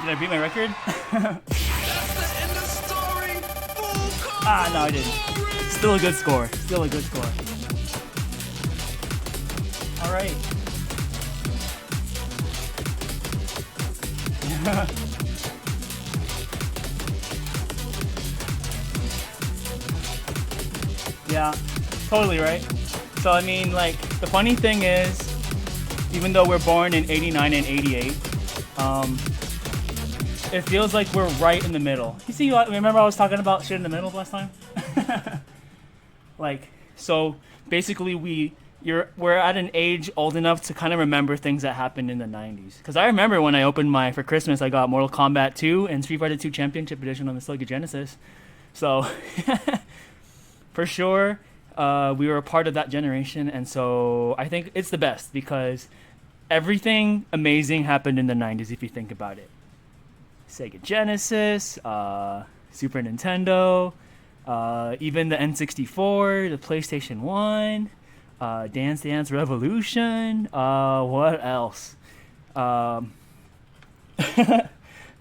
Did I beat my record? No, I didn't. Still a good score. Still a good score. All right. Yeah, totally right. So I mean, like, the funny thing is, even though we're born in 89 and 88, it feels like we're right in the middle. You see, remember I was talking about shit in the middle last time? Like, so basically we're at an age old enough to kind of remember things that happened in the 90s. Because I remember when I opened for Christmas, I got Mortal Kombat 2 and Street Fighter 2 Championship Edition on the Sega Genesis. So, for sure, we were a part of that generation. And so I think it's the best because everything amazing happened in the 90s if you think about it. Sega Genesis, Super Nintendo, even the N64, the PlayStation 1, Dance Dance Revolution, what else?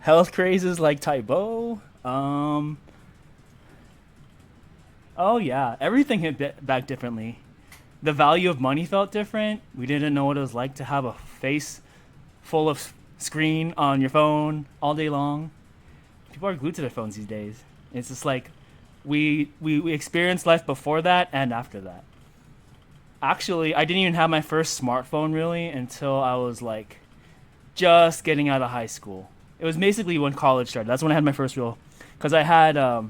Health crazes like Taibo. Oh yeah, everything hit back differently. The value of money felt different. We didn't know what it was like to have a face full of screen on your phone all day long. People are glued to their phones these days. It's just like we experienced life before that and after that. Actually, I didn't even have my first smartphone really until I was like just getting out of high school. It was basically when college started. That's when I had my first real, because I had a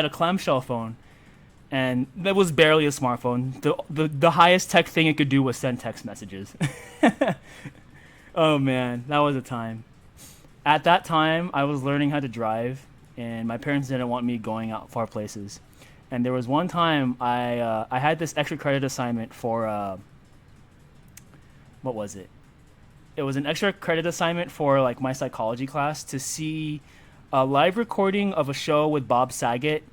clamshell phone, and that was barely a smartphone. The highest tech thing it could do was send text messages. Oh man, that was a time. At that time, I was learning how to drive, and my parents didn't want me going out far places. And there was one time I had this extra credit assignment for what was it? It was an extra credit assignment for like my psychology class to see a live recording of a show with Bob Saget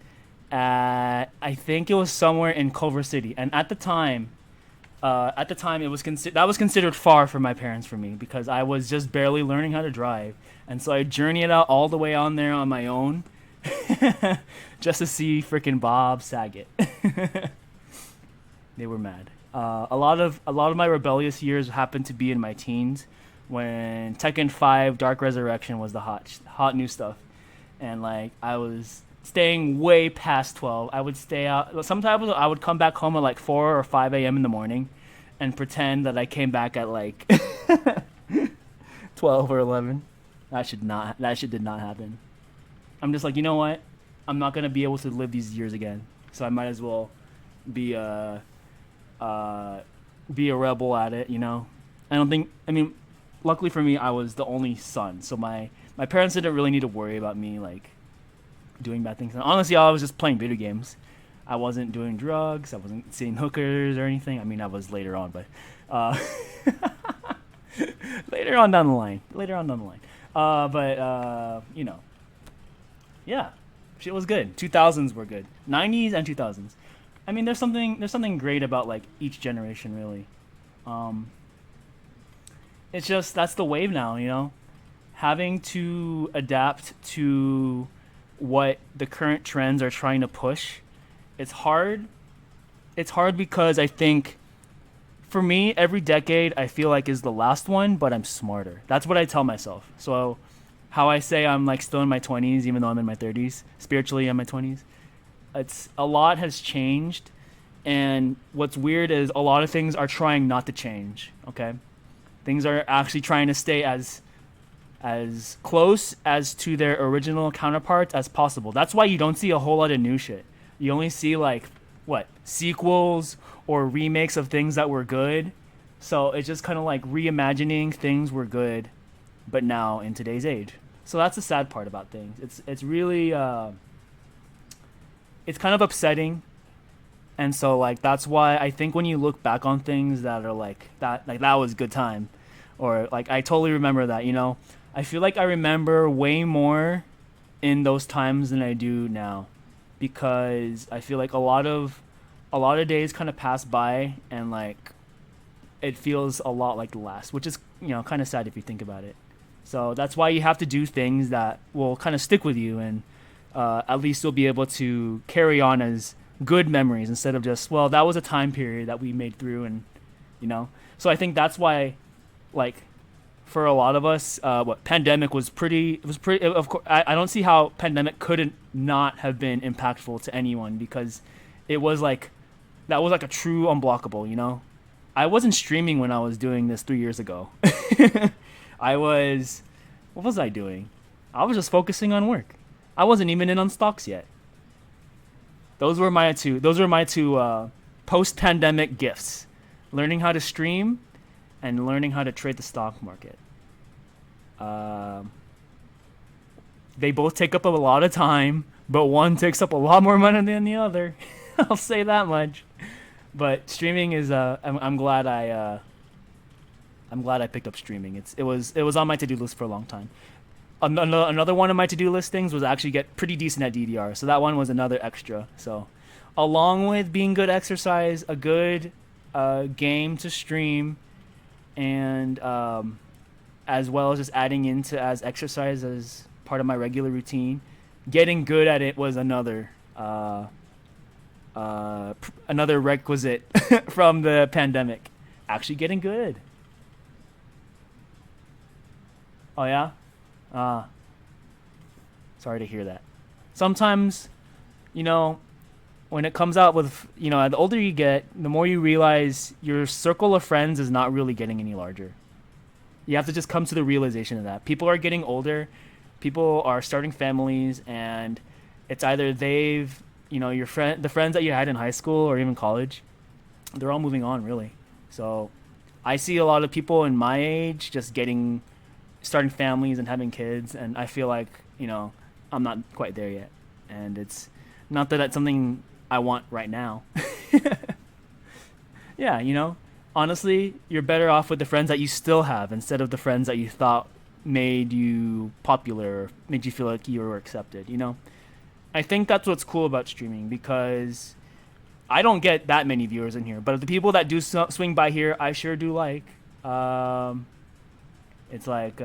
at, I think it was somewhere in Culver City. And at the time it was that was considered far for my parents for me because I was just barely learning how to drive. And so I journeyed out all the way on there on my own just to see freaking Bob Saget. They were mad. A lot of my rebellious years happened to be in my teens when Tekken 5 Dark Resurrection was the hot new stuff. And like I was staying way past 12. I would stay out. Sometimes I would come back home at like 4 or 5 a.m. in the morning and pretend that I came back at like 12 or 11. That shit did not happen. I'm just like, you know what? I'm not gonna be able to live these years again. So I might as well be a rebel at it, you know? Luckily for me, I was the only son. So my parents didn't really need to worry about me like doing bad things. And honestly, I was just playing video games. I wasn't doing drugs. I wasn't seeing hookers or anything. I mean, I was later on, but later on down the line. You know, yeah, shit was good. 2000s were good. 90s and 2000s. I mean, there's something great about like each generation, really. It's just that's the wave now, you know. Having to adapt to what the current trends are trying to push. It's hard. It's hard because I think, for me, every decade I feel like is the last one, but I'm smarter. That's what I tell myself. So, how I say I'm like still in my 20s, even though I'm in my 30s. Spiritually, I'm in my 20s. A lot has changed, and what's weird is a lot of things are trying not to change. Okay, things are actually trying to stay as close as to their original counterparts as possible. That's why you don't see a whole lot of new shit. You only see like sequels or remakes of things that were good. So it's just kind of like reimagining things were good, but now in today's age. So that's the sad part about things. It's really it's kind of upsetting. And so like that's why I think when you look back on things that are like that was a good time, or like I totally remember that, you know. I feel like I remember way more in those times than I do now, because I feel like a lot of days kind of pass by and like it feels a lot like the last, which is, you know, kind of sad if you think about it. So that's why you have to do things that will kind of stick with you, and at least you'll be able to carry on as good memories instead of just, well, that was a time period that we made through, and you know. So I think that's why, like, for a lot of us, what pandemic was pretty. It was pretty. Of course, I don't see how pandemic couldn't not have been impactful to anyone, because it was like that was like a true unblockable. You know, I wasn't streaming when I was doing this 3 years ago. I was, what was I doing? I was just focusing on work. I wasn't even in on stocks yet. Those were my two. Those were my two post-pandemic gifts: learning how to stream and learning how to trade the stock market. Um, they both take up a lot of time, but one takes up a lot more money than the other. I'll say that much. But streaming is. I'm glad I picked up streaming. It was on my to do list for a long time. Another one of my to do listings was actually get pretty decent at DDR. So that one was another extra. So, along with being good exercise, a good game to stream, and as well as just adding into as exercise as part of my regular routine, getting good at it was another requisite from the pandemic. Actually getting good. Oh yeah? Uh, Sorry to hear that. Sometimes, you know, when it comes out with, the older you get, the more you realize your circle of friends is not really getting any larger. You have to just come to the realization of that. People are getting older, people are starting families, and it's either the friends that you had in high school or even college, they're all moving on, really. So I see a lot of people in my age just starting families and having kids, and I feel like, I'm not quite there yet. And it's not that that's something I want right now. Yeah, honestly, you're better off with the friends that you still have instead of the friends that you thought made you popular, or made you feel like you were accepted. I think that's what's cool about streaming, because I don't get that many viewers in here, but the people that do swing by here, I sure do like. It's like,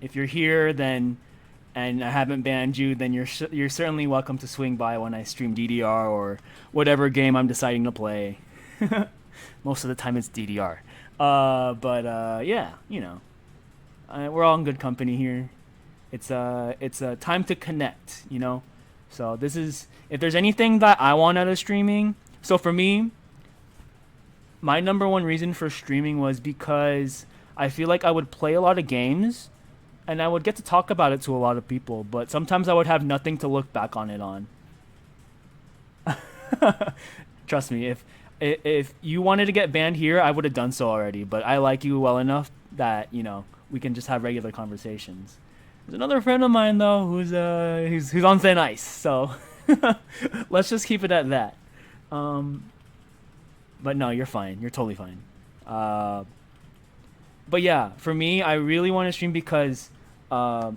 if you're here, then, and I haven't banned you, then you're certainly welcome to swing by when I stream DDR or whatever game I'm deciding to play. Most of the time it's DDR. But yeah, we're all in good company here. It's a time to connect. So this is, if there's anything that I want out of streaming. So for me, my number one reason for streaming was because I feel like I would play a lot of games, and I would get to talk about it to a lot of people, but sometimes I would have nothing to look back on it on. Trust me, if you wanted to get banned here, I would have done so already, but I like you well enough that, we can just have regular conversations. There's another friend of mine though who's on thin ice, so let's just keep it at that. But no, you're fine. You're totally fine. But yeah, for me, I really want to stream because I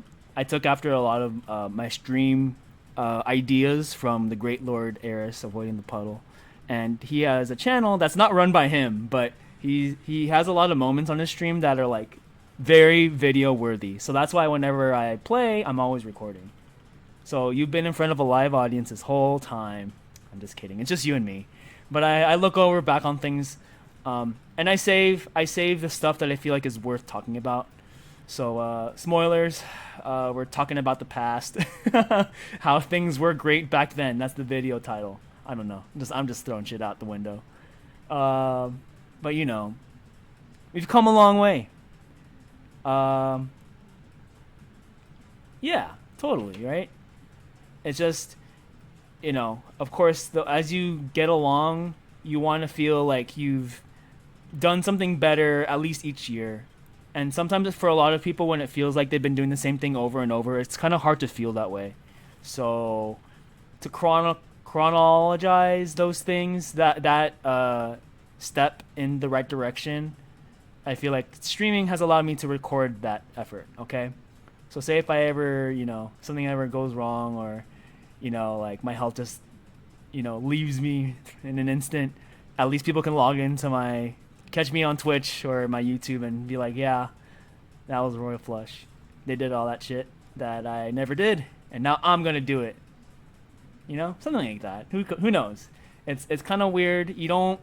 took after a lot of my stream ideas from the great Lord Eris, Avoiding the Puddle. And he has a channel that's not run by him, but he has a lot of moments on his stream that are like very video worthy. So that's why whenever I play, I'm always recording. So you've been in front of a live audience this whole time. I'm just kidding. It's just you and me. But I look over back on things, and I save the stuff that I feel like is worth talking about. So spoilers, we're talking about the past, how things were great back then. That's the video title. I don't know. I'm just throwing shit out the window. But we've come a long way. Yeah, totally, right? It's just, of course, as you get along, you want to feel like you've done something better at least each year. And sometimes for a lot of people, when it feels like they've been doing the same thing over and over, it's kind of hard to feel that way. So to chronologize those things, that step in the right direction, I feel like streaming has allowed me to record that effort, okay? So say if I ever, something ever goes wrong, or, like my health just, leaves me in an instant, at least people can log into catch me on Twitch or my YouTube and be like, yeah, That was RoyalFlush. They did all that shit that I never did, and now I'm gonna do it. You know, something like that. Who knows? It's kind of weird. You don't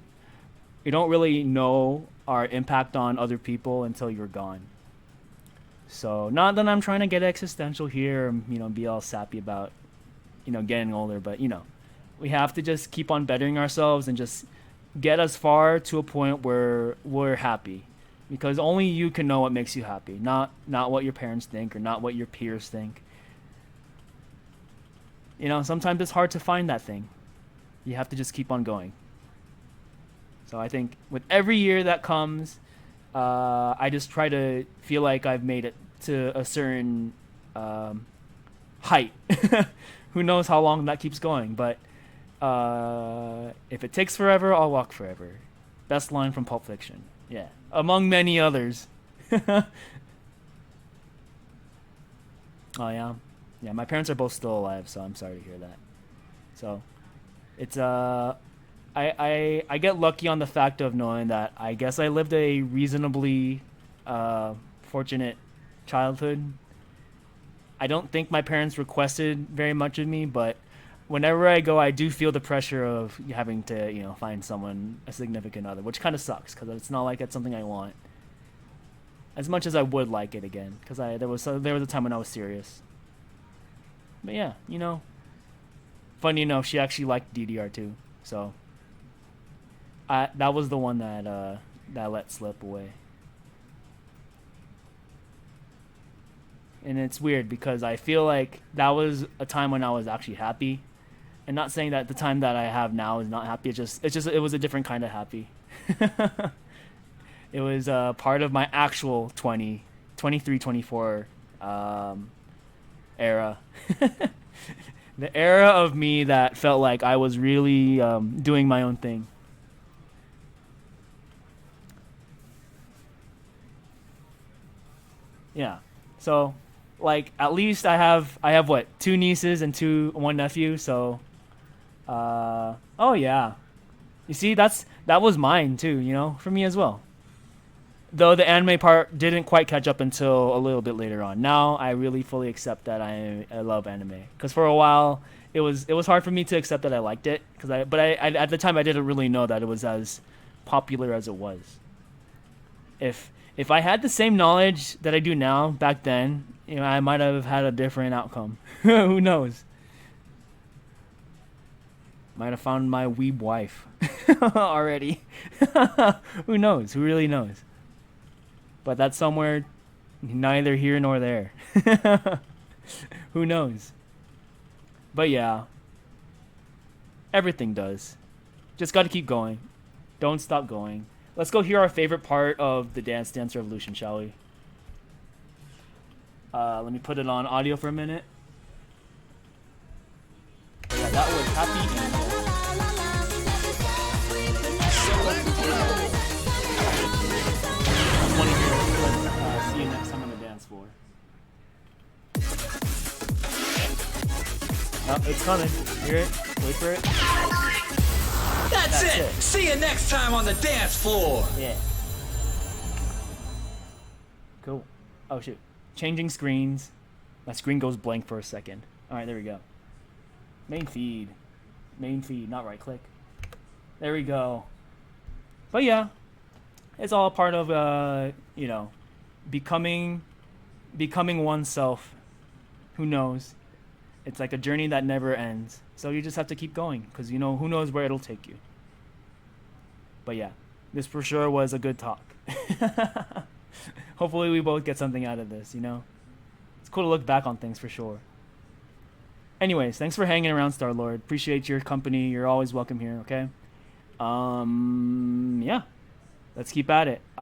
really know our impact on other people until you're gone. So not that I'm trying to get existential here, or, be all sappy about getting older, but we have to just keep on bettering ourselves and just get as far to a point where we're happy, because only you can know what makes you happy, not what your parents think or not what your peers think. Sometimes it's hard to find that thing. You have to just keep on going. So I think with every year that comes, I just try to feel like I've made it to a certain height. Who knows how long that keeps going, but if it takes forever, I'll walk forever. Best line from Pulp Fiction. Yeah, among many others. Oh yeah, yeah. My parents are both still alive, so I'm sorry to hear that. So it's I get lucky on the fact of knowing that I guess I lived a reasonably fortunate childhood. I don't think my parents requested very much of me, but whenever I go, I do feel the pressure of having to, find someone, a significant other, which kind of sucks because it's not like it's something I want as much as I would like it again. Because there was a time when I was serious. But yeah, funny enough, she actually liked DDR too, so that was the one that I let slip away. And it's weird because I feel like that was a time when I was actually happy, and not saying that the time that I have now is not happy. It was a different kind of happy. It was part of my actual 23, 24 era. The era of me that felt like I was really doing my own thing. Yeah. So, like, at least I have what, two nieces and one nephew. So, oh yeah. You see, that was mine too. For me as well. Though the anime part didn't quite catch up until a little bit later on. Now I really fully accept that I love anime. Because for a while it was hard for me to accept that I liked it. But I at the time I didn't really know that it was as popular as it was. If I had the same knowledge that I do now back then, I might have had a different outcome. Who knows? Might have found my weeb wife already. Who knows? Who really knows? But that's somewhere neither here nor there. Who knows? But yeah, everything does. Just got to keep going. Don't stop going. Let's go hear our favorite part of the Dance Dance Revolution, shall we? Let me put it on audio for a minute. Oh, yeah, that was Happy Angel. I want to hear it. See you next time on the dance floor. Oh, it's coming. Hear it? Wait for it. That's it. See you next time on the dance floor. Yeah. Cool. Oh, shoot. Changing screens. My screen goes blank for a second. Alright, there we go. Main feed. Main feed, not right click. There we go. But yeah, it's all part of, becoming oneself. Who knows? It's like a journey that never ends. So you just have to keep going because, who knows where it'll take you. But yeah, this for sure was a good talk. Hopefully we both get something out of this, It's cool to look back on things for sure. Anyways, thanks for hanging around, Star-Lord. Appreciate your company. You're always welcome here, okay? Yeah. Let's keep at it.